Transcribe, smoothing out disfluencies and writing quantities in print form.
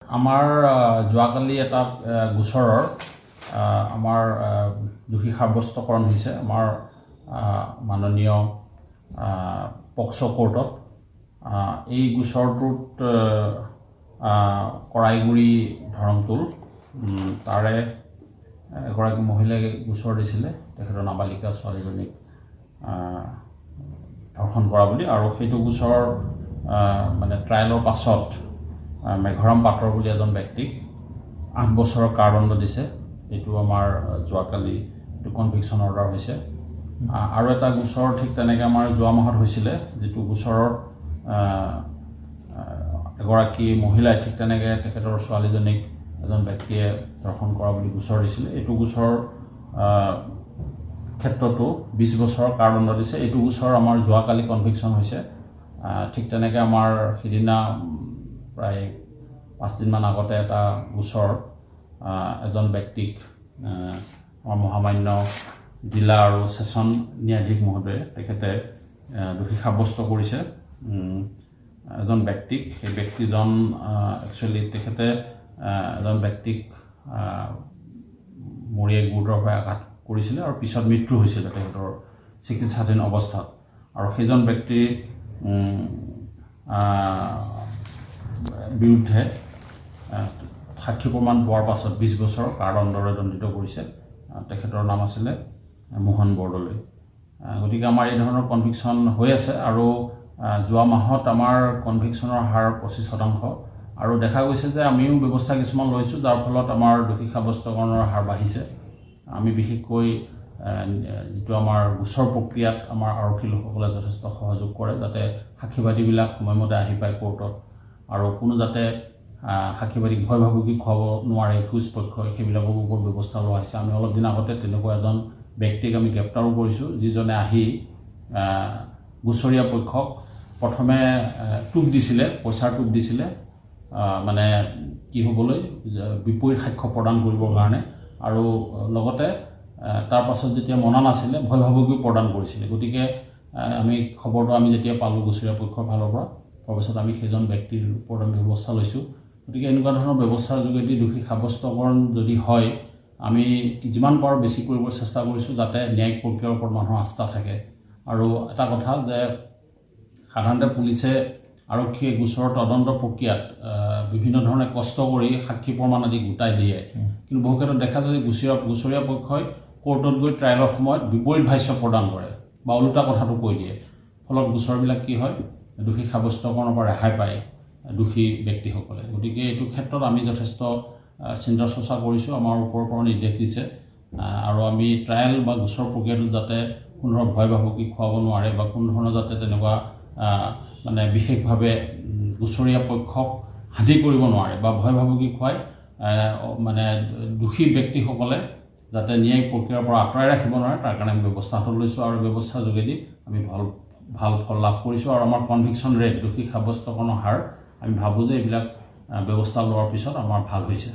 আমাৰ যোৱাকালি এটা গোচৰৰ আমাৰ দোষী সাব্যস্তকৰণ হৈছে আমাৰ মাননীয় পক্সো কোৰ্টত। এই গোচৰটোত কৰাইগুৰি ধৰমটোল তাৰে এগৰাকী মহিলাই গোচৰ দিছিলে তেখেতৰ নাবালিকা ছোৱালীজনীক ধৰ্ষণ কৰা বুলি, আৰু সেইটো গোচৰৰ মানে ট্ৰায়েলৰ পাছত মেঘৰাম পাটৰ বুলি এজন ব্যক্তিক 8 বছৰৰ কাৰাদণ্ড দিছে। এইটো আমাৰ যোৱাকালি এইটো কনভিকশ্যন অৰ্ডাৰ হৈছে। আৰু এটা গোচৰ ঠিক তেনেকৈ আমাৰ যোৱা মাহত হৈছিলে, যিটো গোচৰত এগৰাকী মহিলাই ঠিক তেনেকৈ তেখেতৰ ছোৱালীজনীক এজন ব্যক্তিয়ে ধৰ্ষণ কৰা বুলি গোচৰ দিছিলে। এইটো গোচৰৰ ক্ষেত্ৰতো 20 বছৰৰ কাৰাদণ্ড দিছে। এইটো গোচৰ আমাৰ যোৱাকালি কনভিকশ্যন হৈছে। ঠিক তেনেকৈ আমাৰ সিদিনা প্ৰায় 5 দিনমান আগতে এটা গোচৰ এজন ব্যক্তিক আমাৰ মহামান্য জিলা আৰু ছেছন ন্যায়াধীশ মহোদয়ে তেখেতে দোষী সাব্যস্ত কৰিছে এজন ব্যক্তিক। সেই ব্যক্তিজন একচুৱেলি তেখেতে এজন ব্যক্তিক মৰিয়াই গুৰুতৰভাৱে আঘাত কৰিছিলে আৰু পিছত মৃত্যু হৈছিলে তেখেতৰ চিকিৎসাধীন অৱস্থাত। আৰু সেইজন ব্যক্তিৰ বিৰুদ্ধে সাক্ষী প্ৰমাণ পোৱাৰ পাছত 20 বছৰৰ কাৰাদণ্ডৰে দণ্ডিত কৰিছে। তেখেতৰ নাম আছিলে মোহন বৰদলৈ। গতিকে আমাৰ এই ধৰণৰ কনভিকশ্যন হৈ আছে, আৰু যোৱা মাহত আমাৰ কনভিকশ্যনৰ হাৰ 25%, আৰু দেখা গৈছে যে আমিও ব্যৱস্থা কিছুমান লৈছোঁ যাৰ ফলত আমাৰ দোষী সাব্যস্তকৰণৰ হাৰ বাঢ়িছে। আমি বিশেষকৈ যিটো আমাৰ গোচৰ প্ৰক্ৰিয়াত আমাৰ আৰক্ষী লোকসকলে যথেষ্ট সহযোগ কৰে, যাতে সাক্ষীবাদীবিলাক সময়মতে আহি পায় কোৰ্টত, আৰু কোনো যাতে সাক্ষীবাদীক ভয় ভাবুকি খুৱাব নোৱাৰে একুজ পক্ষই, সেইবিলাকৰ ওপৰত ব্যৱস্থা লোৱা হৈছে। আমি অলপ দিন আগতে তেনেকুৱা এজন ব্যক্তিক আমি গ্ৰেপ্তাৰো কৰিছোঁ, যিজনে আহি গোচৰীয়া পক্ষক প্ৰথমে টোপ দিছিলে, পইচাৰ টোপ দিছিলে, মানে কি হ'বলৈ বিপৰীত সাক্ষ্য প্ৰদান কৰিবৰ কাৰণে, আৰু লগতে তাৰ পাছত যেতিয়া মনা নাছিলে ভয় ভাবুকিও প্ৰদান কৰিছিলে। গতিকে আমি খবৰটো যেতিয়া পালোঁ গোচৰীয়া পক্ষৰ ফালৰ পৰা, তাৰপিছত আমি সেইজন ব্যক্তিৰ ওপৰত আমি ব্যৱস্থা লৈছোঁ। গতিকে এনেকুৱা ধৰণৰ ব্যৱস্থাৰ যোগেদি দোষী সাব্যস্তকৰণ যদি হয়, আমি যিমান পাৰোঁ বেছি কৰিবলৈ চেষ্টা কৰিছোঁ, যাতে ন্যায়িক প্ৰক্ৰিয়াৰ ওপৰত মানুহৰ আস্থা থাকে। আৰু এটা কথা যে সাধাৰণতে পুলিচে আৰক্ষীয়ে গোচৰৰ তদন্ত প্ৰক্ৰিয়াত বিভিন্ন ধৰণে কষ্ট কৰি সাক্ষী প্ৰমাণ আদি গোটাই দিয়ে, কিন্তু বহু ক্ষেত্ৰত দেখা যায় যে গোচৰীয়া পক্ষই কোৰ্টত গৈ ট্ৰায়েলৰ সময়ত বিপৰীত ভাষ্য প্ৰদান কৰে বা ওলোটা কথাটো কৈ দিয়ে। ফলত গোচৰবিলাক কি হয়, দোষী সাব্যস্তকৰণৰ পৰা ৰেহাই পায় দোষী ব্যক্তিসকলে। গতিকে এইটো ক্ষেত্ৰত আমি যথেষ্ট চিন্তা চৰ্চা কৰিছোঁ, আমাৰ ওপৰৰ পৰা নিৰ্দেশ দিছে, আৰু আমি ট্ৰায়েল বা গোচৰ প্ৰক্ৰিয়াটোত যাতে কোনো ধৰণৰ ভয় ভাবুকি খুৱাব নোৱাৰে বা কোনো ধৰণৰ যাতে তেনেকুৱা মানে বিশেষভাৱে গোচৰীয়া পক্ষক হাঁধি কৰিব নোৱাৰে বা ভয় ভাবুকি খুৱাই মানে দোষী ব্যক্তিসকলে যাতে ন্যায়িক প্ৰক্ৰিয়াৰ পৰা আঁতৰাই ৰাখিব নোৱাৰে, তাৰ কাৰণে আমি ব্যৱস্থা হাতত লৈছোঁ, আৰু ব্যৱস্থাৰ যোগেদি আমি ভাল ফল লাভ কৰিছোঁ। আৰু আমাৰ কনভিকশ্যন ৰেট, দোষী সাব্যস্তকৰণৰ হাৰ, আমি ভাবোঁ যে এইবিলাক ব্যৱস্থা লোৱাৰ পিছত আমাৰ ভাল হৈছে।